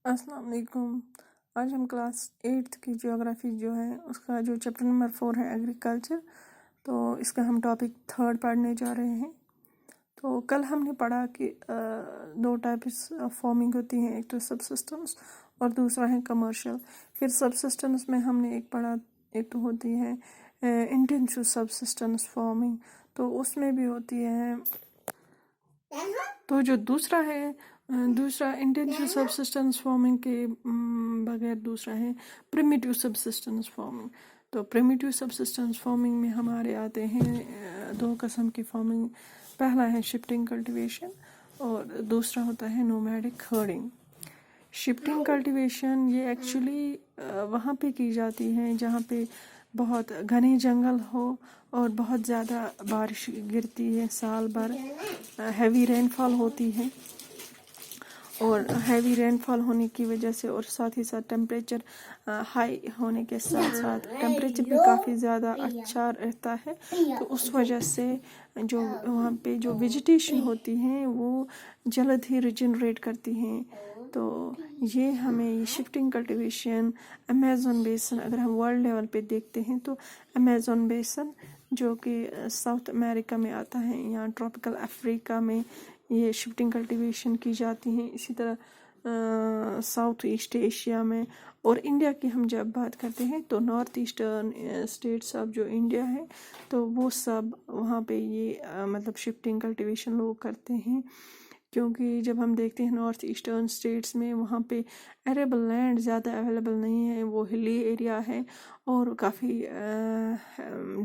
السلام علیکم۔ آج ہم کلاس 8 کی جیوگرافی جو ہے اس کا جو چیپٹر نمبر 4 ہے ایگریکلچر، تو اس کا ہم ٹاپک 3 پڑھنے جا رہے ہیں۔ تو کل ہم نے پڑھا کہ 2 ٹائپس آف فارمنگ ہوتی ہیں، ایک تو سب سسٹمز اور دوسرا ہے کمرشل۔ پھر سب سسٹمز میں ہم نے ایک پڑھا، ایک تو ہوتی ہے انٹینسو سب سسٹمز فارمنگ، تو اس میں بھی ہوتی ہے، تو جو دوسرا ہے دوسرا انٹینسو سب سسٹمز فارمنگ کے بغیر دوسرا ہے پریمیٹیو سب سسٹمز فارمنگ۔ تو پریمیٹیو سب سسٹمز فارمنگ میں ہمارے آتے ہیں 2 قسم کی فارمنگ، پہلا ہے شفٹنگ کلٹیویشن اور دوسرا ہوتا ہے نومیڈک ہرڈنگ۔ شفٹنگ کلٹیویشن یہ ایکچولی وہاں پہ کی جاتی ہے جہاں پہ بہت گھنے جنگل ہو اور بہت زیادہ بارش گرتی ہے، سال بھر ہیوی رین فال ہوتی ہے، اور ہیوی رین فال ہونے کی وجہ سے اور ساتھ ہی ساتھ ٹیمپریچر ہائی ہونے کے ساتھ ساتھ ٹیمپریچر بھی کافی زیادہ اچھا رہتا ہے، تو اس وجہ سے جو وہاں پہ جو ویجیٹیشن ہوتی ہیں وہ جلد ہی ریجنریٹ کرتی ہیں۔ تو یہ ہمیں شفٹنگ کلٹیویشن امیزون بیسن، اگر ہم ورلڈ لیول پہ دیکھتے ہیں تو امیزون بیسن جو کہ ساؤتھ امریکہ میں آتا ہے، یہاں ٹراپیکل افریقہ میں یہ شفٹنگ کلٹیویشن کی جاتی ہیں، اسی طرح ساؤتھ ایسٹ ایشیا میں، اور انڈیا کی ہم جب بات کرتے ہیں تو نارتھ ایسٹرن اسٹیٹس آف جو انڈیا ہے تو وہ سب وہاں پہ یہ مطلب شفٹنگ کلٹیویشن لوگ کرتے ہیں، کیونکہ جب ہم دیکھتے ہیں نارتھ ایسٹرن اسٹیٹس میں وہاں پہ ایریبل لینڈ زیادہ اویلیبل نہیں ہے، وہ ہلی ایریا ہے اور کافی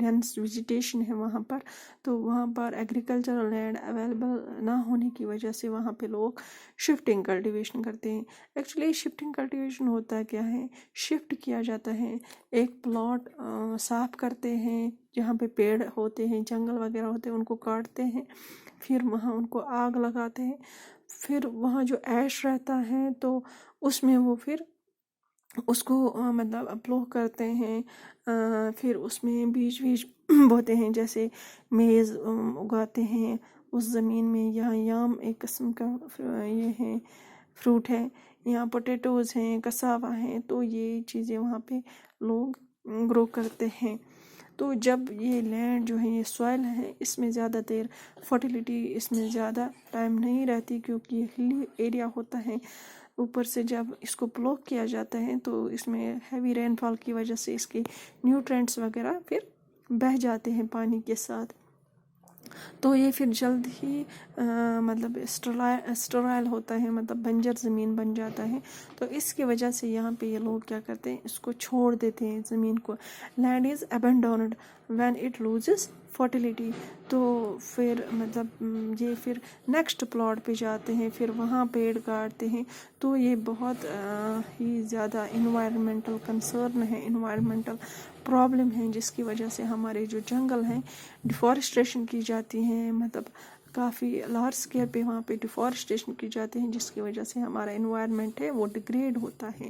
ڈینس ویجیٹیشن ہے وہاں پر، تو وہاں پر ایگریکلچرل لینڈ اویلیبل نہ ہونے کی وجہ سے وہاں پہ لوگ شفٹنگ کلٹیویشن کرتے ہیں۔ ایکچولی شفٹنگ کلٹیویشن ہوتا کیا ہے، شفٹ کیا جاتا ہے، ایک پلاٹ صاف کرتے ہیں جہاں پہ پیڑ ہوتے ہیں، جنگل وغیرہ ہوتے ہیں، ان کو کاٹتے ہیں، پھر وہاں ان کو آگ لگاتے ہیں، پھر وہاں جو ایش رہتا ہے تو اس میں وہ پھر اس کو مطلب پلو کرتے ہیں، پھر اس میں بیج بوتے ہیں، جیسے میز اگاتے ہیں اس زمین میں، یہاں یام ایک قسم کا یہ ہے فروٹ ہے، یہاں پوٹیٹوز ہیں، کساوا ہیں، تو یہ چیزیں وہاں پہ لوگ گرو کرتے ہیں۔ تو جب یہ لینڈ جو ہے، یہ سوائل ہے، اس میں زیادہ دیر فرٹیلیٹی اس میں زیادہ ٹائم نہیں رہتی کیونکہ یہ ہلی ایریا ہوتا ہے، اوپر سے جب اس کو پلو کیا جاتا ہے تو اس میں ہیوی رین فال کی وجہ سے اس کے نیوٹرینٹس وغیرہ پھر بہہ جاتے ہیں پانی کے ساتھ، تو یہ پھر جلد ہی مطلب اسٹرائل ہوتا ہے، مطلب بنجر زمین بن جاتا ہے، تو اس کی وجہ سے یہاں پہ یہ لوگ کیا کرتے ہیں، اس کو چھوڑ دیتے ہیں زمین کو، land is abandoned when it loses fertility, تو پھر مطلب یہ پھر نیکسٹ پلاٹ پہ جاتے ہیں، پھر وہاں پیڑ کاٹتے ہیں، تو یہ بہت ہی زیادہ انوائرمنٹل کنسرن ہے، انوائرمنٹل پرابلم ہے، جس کی وجہ سے ہمارے جو جنگل ہیں ڈیفارسٹریشن کی جاتی ہیں، مطلب کافی لارج اسکیل پہ وہاں پہ ڈیفارسٹریشن کی جاتی ہیں، جس کی وجہ سے ہمارا انوائرمنٹ ہے وہ ڈیگریڈ ہوتا ہے۔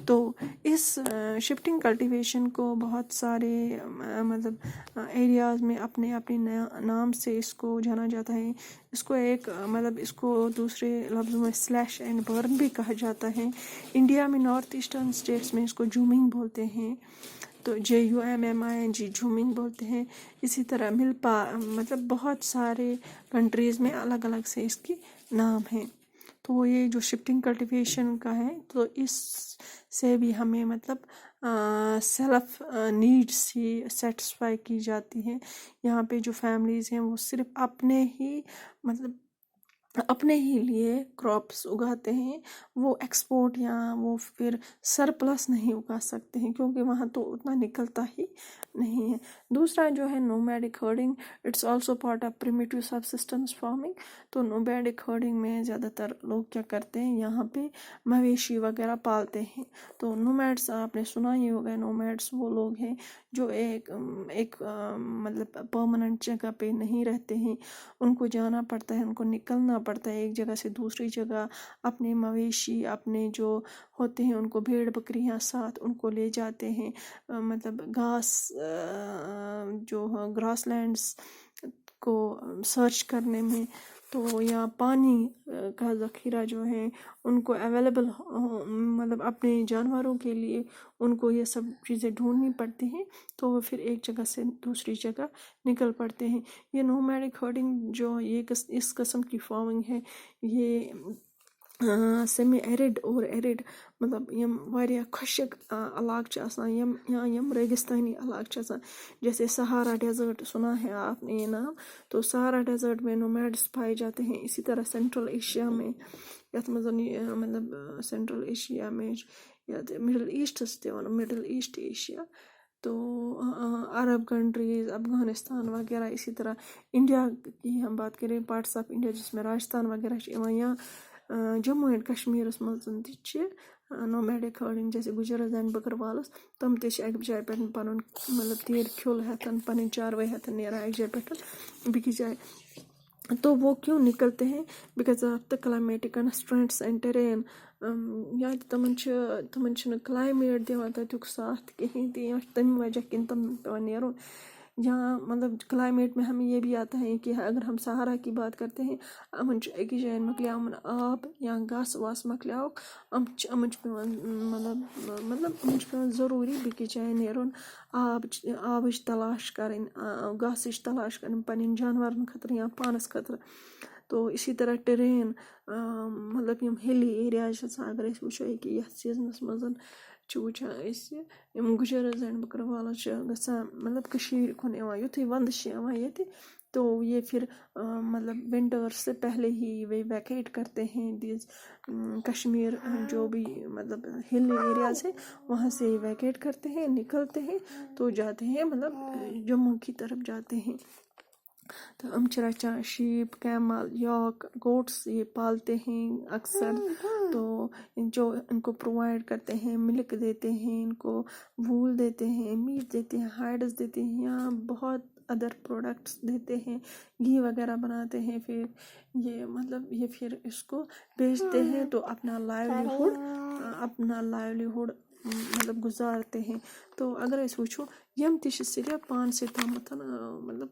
تو اس شفٹنگ کلٹیویشن کو بہت سارے مطلب ایریاز میں اپنے نام سے اس کو جانا جاتا ہے، اس کو ایک مطلب اس کو دوسرے لفظوں میں سلیش اینڈ برن بھی کہا جاتا ہے۔ انڈیا میں نارتھ ایسٹرن اسٹیٹس میں اس کو جومنگ بولتے ہیں، تو JUMMING جومنگ بولتے ہیں، اسی طرح ملپا، مطلب بہت سارے کنٹریز میں الگ الگ سے اس کی نام ہیں۔ تو یہ جو شفٹنگ کلٹیویشن کا ہے تو اس سے بھی ہمیں مطلب سیلف نیڈس ہی سیٹسفائی کی جاتی ہیں، یہاں پہ جو فیملیز ہیں وہ صرف اپنے ہی مطلب اپنے ہی لیے کراپس اگاتے ہیں، وہ ایکسپورٹ یا وہ پھر سرپلس نہیں اگا سکتے ہیں کیونکہ وہاں تو اتنا نکلتا ہی نہیں ہے۔ دوسرا جو ہے nomadic herding, it's also part of primitive subsistence farming. تو نومیڈک ہرڈنگ میں زیادہ تر لوگ کیا کرتے ہیں، یہاں پہ مویشی وغیرہ پالتے ہیں۔ تو نومیڈس آپ نے سنا ہی ہوگا، نومیڈس وہ لوگ ہیں جو ایک مطلب پرماننٹ جگہ پہ نہیں رہتے ہیں، ان کو جانا پڑتا ہے، ان کو نکلنا پڑتا ہے ایک جگہ سے دوسری جگہ، اپنے مویشی اپنے جو ہوتے ہیں ان کو بھیڑ بکریاں ساتھ ان کو لے جاتے ہیں، مطلب گھاس جو گراس لینڈس کو سرچ کرنے میں، تو یا پانی کا ذخیرہ جو ہے ان کو اویلیبل مطلب اپنے جانوروں کے لیے ان کو یہ سب چیزیں ڈھونڈنی پڑتی ہیں، تو وہ پھر ایک جگہ سے دوسری جگہ نکل پڑتے ہیں۔ یہ نومیڈک ہرڈنگ جو یہ اس قسم کی فارمنگ ہے، یہ سیمی ایرڈ اور ایرڈ مطلب یم واریاہ خشک علاقہ چھِ آسان یا یم ریگستانی علاقہ چھِ آسان، جیسے سہارا ڈیزرٹ، سنا ہے آپ نے یہ نام، تو سہارا ڈیزرٹ میں نومیڈس پائے جاتے ہیں۔ اسی طرح سینٹرل ایشیا میں یتھ منٛز مطلب سینٹرل ایشیا میں یا مڈل ایسٹس تہِ وَنو، مڈل ایسٹ ایشیا، تو عرب کنٹریز، افغانستان وغیرہ، اسی طرح انڈیا کی ہم بات کریں، پارٹس آف انڈیا جس میں راجستھان وغیرہ چھِ یِوان، یا جموں اینڈ کشمیرس منٛز تہِ چھِ نومیڈک ہرڈنگ، جیسے گجرز اینڈ بکروالس، تم تہِ چھِ اکہِ جایہِ پٮ۪ٹھ پنُن مطلب تیٖر کھیوٚل ہٮ۪تھ پنٕنۍ چاروٲے ہٮ۪تھ نیران اکہِ جایہِ پٮ۪ٹھ بیٚکِس جایہِ۔ تو وہ کیوں نکلتے ہیں؟ Because of the climatic constraints and terrain, یا تمن چھُنہٕ کلائمیٹ دِوان تتیُک ساتھ کہیٖنۍ تہِ، یا تمہِ وجہ کِنۍ تمن پیوان نیرُن، یا مطلب کلائمیٹ میں ہمیں یہ بھی آتا ہے کہ اگر ہم سہارا کی بات کرتے ہیں، یِمن چھُ أکِس جایہِ مۄکلیو یِمن آب یا گاسہٕ واسہٕ مۄکلیوکھ، یِمن چھُ پیوان مطلب یِمن چھُ پیوان ضروٗری بیٚکِس جایہِ نیرُن، آبٕچ تلاش کَرٕنۍ، گاسٕچ تلاش کَرٕنۍ پنٕنٮ۪ن جانورن خٲطرٕ یا پانس خٲطرٕ۔ تو اسی طرح ٹرین، مطلب یم ہلی ایریاز چھِ آسان، اگر أسۍ وٕچھو ییٚکیٛاہ یتھ سیٖزنس منٛز چھِ وٕچھان أسۍ یِم گُجرز اینڈ بکروالز چھِ گژھان مطلب کٔشیٖرِ کُن یِوان، یُتھُے ونٛدٕ چھِ یِوان ییٚتہِ تو یہ پھر مطلب ونٹر سے پہلے ہی وہ ویکیٹ کرتے ہیں دیز کشمیر، جو بھی مطلب ہل ایریاز ہیں وہاں سے ویکیٹ کرتے ہیں، نکلتے ہیں، تو جاتے ہیں مطلب جموں کی طرف جاتے ہیں۔ تو ہم چھِ رچان شیپ، کیمل، یاک، گوٹس یہ پالتے ہیں اکثر، تو جو ان کو پرووائڈ کرتے ہیں، ملک دیتے ہیں، ان کو وول دیتے ہیں، میٹ دیتے ہیں، ہائڈس دیتے ہیں، یا بہت ادر پروڈکٹس دیتے ہیں، گھی وغیرہ بناتے ہیں، پھر یہ مطلب یہ پھر اس کو بیچتے ہیں، تو اپنا لائیولیہوڈ مطلب گزارتے ہیں۔ تو اگر أسۍ وٕچھو یم تہِ چھِ صرف پانسٕے تامتھ مطلب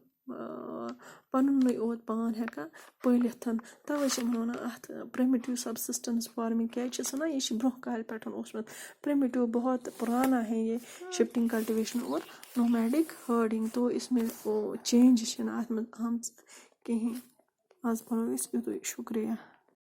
پنُنُے اوت پان ہٮ۪کان پٲلِتھ، توے چھِ یِمن ونان اتھ پرٛمِٹِو سبسسٹنس فارمنگ، کیازِ چھِس ونان، یہ چھِ برونٛہہ کالہِ پٮ۪ٹھ اوسمُت پرٛمِٹِو، بہت پرانا ہے یہ شفٹنگ کلٹیویشن اور نومیڈک ہرڈنگ، تو اس میں چینج چھِنہٕ اتھ منٛز آمژ کہیٖنۍ۔ آز پنو أسۍ یُتُے، شُکریہ۔